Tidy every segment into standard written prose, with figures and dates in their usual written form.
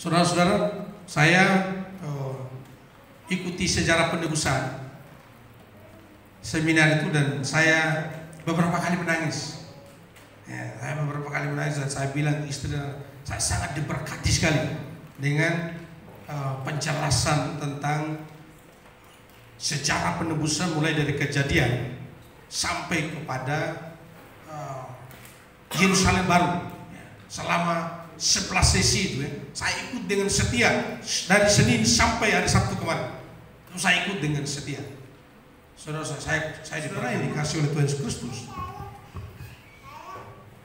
Saudara-saudara, saya ikuti sejarah penebusan seminar itu dan saya beberapa kali menangis. Ya, saya beberapa kali menangis dan saya bilang istri, saya sangat diberkati sekali dengan penjelasan tentang sejarah penebusan mulai dari Kejadian sampai kepada Yerusalem baru. Selama 11 sesi itu ya, saya ikut dengan setia dari Senin sampai hari Sabtu kemarin. Itu saya ikut dengan setia. Saudara, saya diberkati yang dikasih oleh Tuhan Yesus Kristus.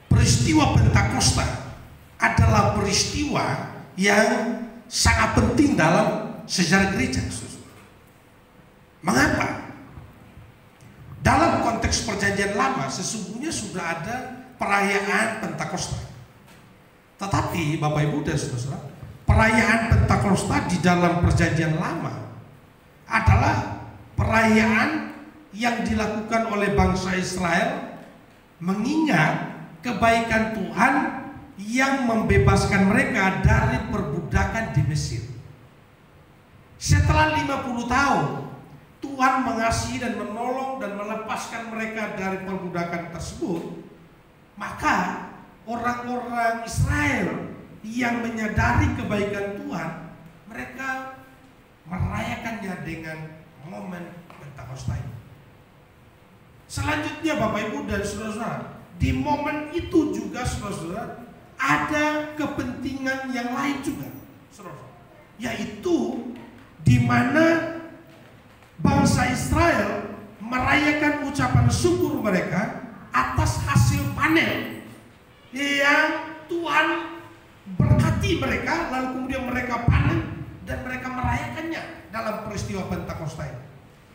Peristiwa Pentakosta adalah peristiwa yang sangat penting dalam sejarah gereja. Mengapa? Dalam konteks perjanjian lama sesungguhnya sudah ada perayaan Pentakosta. Tetapi Bapak Ibu dan Saudara, perayaan Pentakosta di dalam perjanjian lama adalah perayaan yang dilakukan oleh bangsa Israel mengingat kebaikan Tuhan yang membebaskan mereka dari perbudakan di Mesir. Setelah 50 tahun Tuhan mengasihi dan menolong dan melepaskan mereka dari perbudakan tersebut, maka orang-orang Israel yang menyadari kebaikan Tuhan, mereka merayakannya dengan momen Pentakosta ini. Selanjutnya Bapak Ibu dan Saudara-saudara, di momen itu juga saudara-saudara ada kepentingan yang lain juga, saudara, yaitu di mana bangsa Israel merayakan ucapan syukur mereka atas hasil panen yang Tuhan berkati mereka, lalu kemudian mereka panen dan mereka merayakannya dalam peristiwa Pentakosta ini.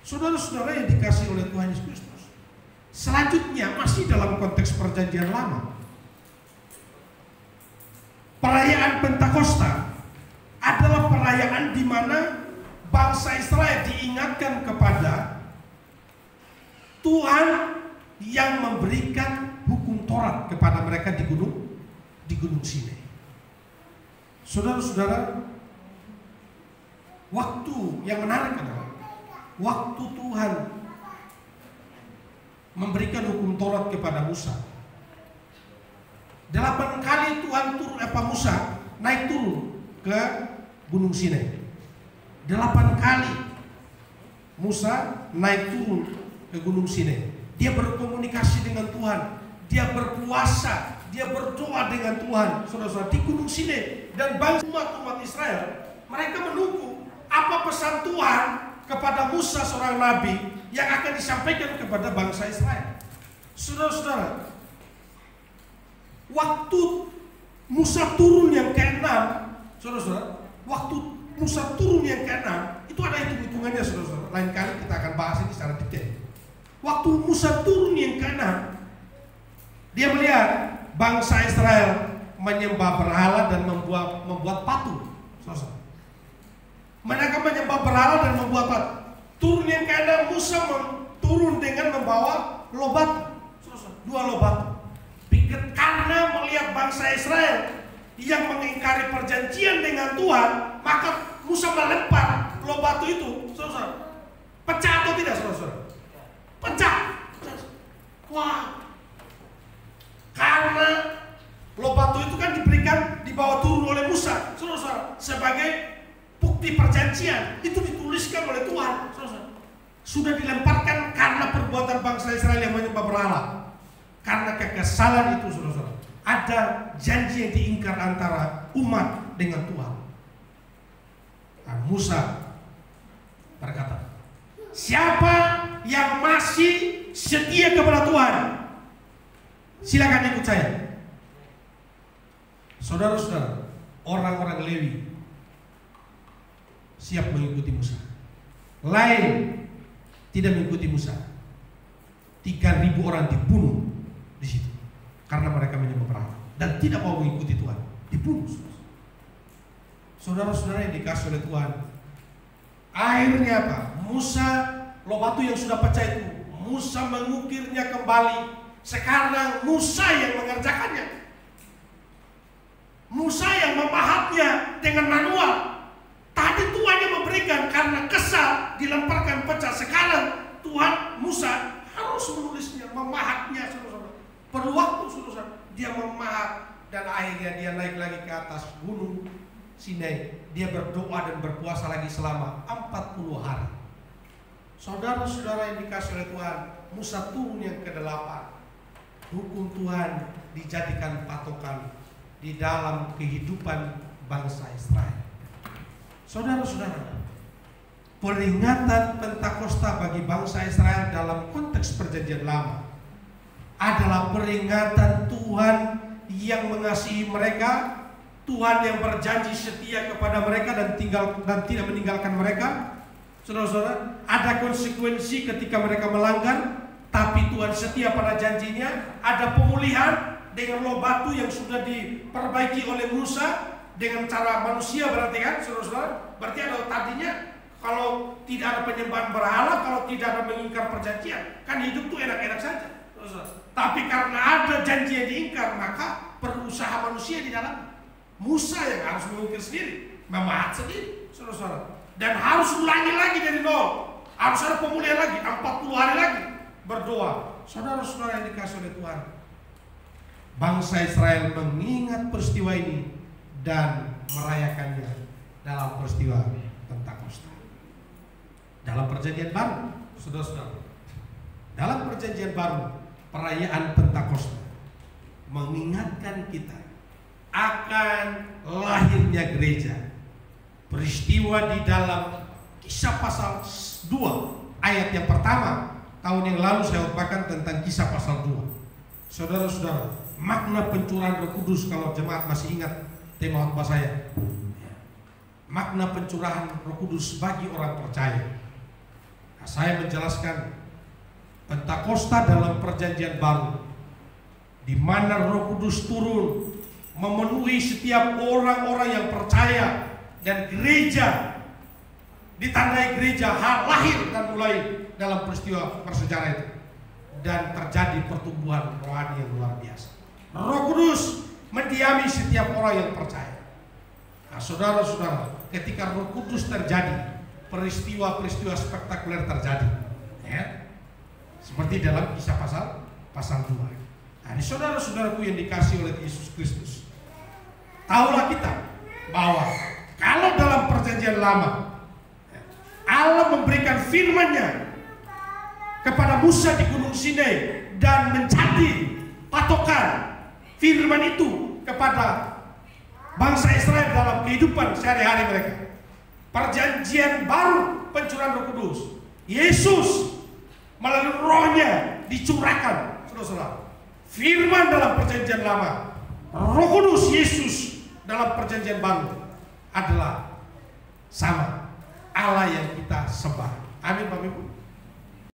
Saudara-saudara yang dikasihi oleh Tuhan Yesus Kristus, selanjutnya masih dalam konteks perjanjian lama, perayaan Pentakosta adalah perayaan di mana bangsa Israel diingatkan kepada Tuhan yang memberikan hukum Taurat kepada mereka di Gunung Sinai. Saudara-saudara, waktu yang menarik adalah waktu Tuhan memberikan hukum Taurat kepada Musa. 8 kali Tuhan Musa naik turun ke Gunung Sinai. 8 kali Musa naik turun ke Gunung Sinai. Dia berkomunikasi dengan Tuhan, dia berpuasa, dia berdoa dengan Tuhan, saudara-saudara, di Gunung Sinai. Dan bangsa umat Israel, mereka menunggu apa pesan Tuhan kepada Musa seorang nabi yang akan disampaikan kepada bangsa Israel. Saudara-saudara, waktu Musa turun yang ke-6, saudara-saudara, waktu Musa turun yang ke-6, itu ada hitung-hitungannya, saudara-saudara. Lain kali kita akan bahas ini secara detail. Waktu Musa turun yang ke-6, dia melihat bangsa Israel menyembah berhala dan membuat patung. Saudara, mereka menyembah berhala dan membuat patung. Turun yang ke-6, Musa turun dengan membawa lobat, 2 lobat. Karena melihat bangsa Israel yang mengingkari perjanjian dengan Tuhan, maka Musa melempar lobat itu, saudara. Pecah atau tidak, saudara? Pecah. Wah, karena lobat itu kan dibawa turun oleh Musa, saudara, sebagai bukti perjanjian. Itu dituliskan oleh Tuhan, saudara. Sudah dilemparkan karena perbuatan bangsa Israel yang menyembah berhala. Karena kekesalan itu, saudara, ada janji yang diingkar antara umat dengan Tuhan. Nah, Musa berkata, siapa yang masih setia kepada Tuhan, silakan ikut saya. Saudara-saudara, orang-orang Lewi siap mengikuti Musa. Lain tidak mengikuti Musa. 3.000 orang dibunuh di situ karena mereka menyembah berhala dan tidak mau mengikuti Tuhan, dibunuh. Saudara-saudara yang dikasih oleh Tuhan, akhirnya apa? Musa, lobatu yang sudah pecah itu, Musa mengukirnya kembali. Sekarang Musa yang mengerjakannya, Musa yang memahatnya dengan dengan manual. Tadi Tuhan yang memberikan karena kesal dilemparkan pecah. Sekarang Tuhan Musa harus menulisnya, memahatnya, saudara-saudara. Perlu waktu, saudara. Dia memahat dan akhirnya dia naik lagi ke atas gunung Sinai. Dia berdoa dan berpuasa lagi selama 40 hari. Saudara-saudara yang dikasih oleh Tuhan, Musa turun yang ke-8. Hukum Tuhan dijadikan patokan di dalam kehidupan bangsa Israel. Saudara-saudara, peringatan Pentakosta bagi bangsa Israel dalam konteks perjanjian lama adalah peringatan Tuhan yang mengasihi mereka, Tuhan yang berjanji setia kepada mereka dan tidak meninggalkan mereka. Saudara-saudara, ada konsekuensi ketika mereka melanggar, tapi Tuhan setia pada janjinya. Ada pemulihan dengan loh batu yang sudah diperbaiki oleh Musa dengan cara manusia, berarti kan, saudara-saudara? Berarti ada tadinya kalau tidak ada penyembahan berhala, kalau tidak ada mengingkar perjanjian, kan hidup tuh enak-enak saja, saudara-saudara. Tapi karena ada janji yang diingkar, maka perlu usaha manusia di dalam. Musa yang harus mengukir sendiri, memahat sendiri, saudara-saudara. Dan harus ulangi lagi dari nol. Harus ada pemulihan lagi, 40 hari lagi berdoa. Saudara-saudara yang dikasih oleh Tuhan, bangsa Israel mengingat peristiwa ini dan merayakannya dalam peristiwa Pentakosta. Dalam perjanjian baru, saudara-saudara, dalam perjanjian baru, perayaan Pentakosta mengingatkan kita akan lahirnya gereja. Peristiwa di dalam Kisah pasal 2 ayat yang pertama. Tahun yang lalu saya khotbahkan tentang Kisah pasal 2. Saudara-saudara, makna pencurahan Roh Kudus, kalau jemaat masih ingat tema khotbah saya, makna pencurahan Roh Kudus bagi orang percaya. Nah, saya menjelaskan Pentakosta dalam perjanjian baru, di mana Roh Kudus turun memenuhi setiap orang-orang yang percaya, dan gereja ditandai gereja lahir dan mulai dalam peristiwa bersejarah itu, dan terjadi pertumbuhan rohani yang luar biasa. Roh Kudus mendiami setiap orang yang percaya. Nah, saudara-saudara, ketika Roh Kudus terjadi, peristiwa-peristiwa spektakuler terjadi, ya, seperti dalam Kisah pasal 2. Nah, ini saudara-saudaraku yang dikasih oleh Yesus Kristus, tahulah kita bahwa kalau dalam perjanjian lama Allah memberikan firman-Nya kepada Musa di Gunung Sinai dan menjadi patokan firman itu kepada bangsa Israel dalam kehidupan sehari-hari mereka. Perjanjian baru, pencurahan Roh Kudus, Yesus melalui Roh-Nya dicurahkan, saudara-saudara. Firman dalam perjanjian lama, Roh Kudus Yesus dalam perjanjian baru adalah sama Allah yang kita sembah. Amin, Bapak Ibu.